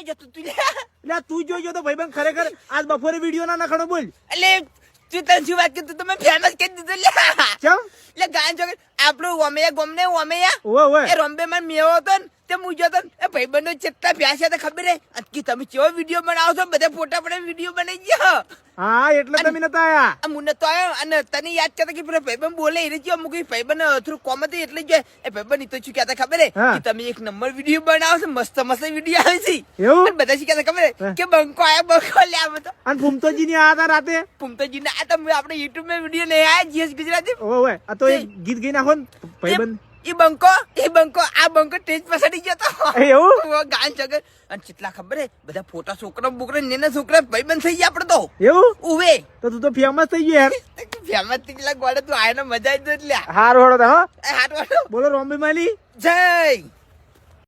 ક્યાં જતો તું લે? એટલે તું જોઈજો તો ભાઈબંધ ખરેખર આજ બપોરે વિડીયો ના નખાણો બોલ. એટલે તું તને શું વાત કીધું તમે ફેમસ કરી દીધું લે. ચમ એટલે ગાય જો આપણું ઓમેયા ગોમને ઓમેયા ઓવે ઓવે એ રોમ્બે માં મેવો હતો ને તે મુજો તો એ ભાઈબંધો ચેટલા પ્યાસા હતા ખબર હે અટકી તમે કેવો વિડીયો બનાવો છો બધા ફોટા પડે વિડીયો બનાવી ગયો હા એટલે તમે નતા આયા. આ મુન્ને તો આયો અને તને યાદ કરતા કે પેલા ભાઈબંધ બોલે એને જો અમુક ભાઈબંધ થ્રુ કોમ હતી એટલે જ એ ભાઈબંધ તો શું કહેતા ખબર હે હા. કે તમે એક નંબર વિડીયો બનાવો છો મસ્ત મસ્ત વિડીયો આવે છે એવું? અને બધા શું કહેતા ખબર હે કે બંકો આયા બંકો લે આ બધો અને ફૂમતોજી ની આયા હતા રાતે. પુમતાજી ના આ તમે આપણે યુટ્યુબ માં વિડીયો નહીં આયા જીએસ ગુજરાતી ઓવે ઓવે આ તો એક ગીત ગઈ નાખો ને ભાઈબંધ. એ બંકો આ બંકો ટેજ પછાડી ગયો તો એવું ગાન જગર અને કેટલા ખબર હે બધા ફોટા છોકરા બોકરા નેના છોકરા ભાઈબંધ થઈ ગયા આપણે તો એવું ઉવે તો તું તો ફેમસ થઈ ગયો યાર. ફેમસ થઈ ગયેલા ગોળે તું આયનો મજા આવી જ લે હારું હળો તો હો. હાટ વાળો બોલો રોમ્બે માલી જય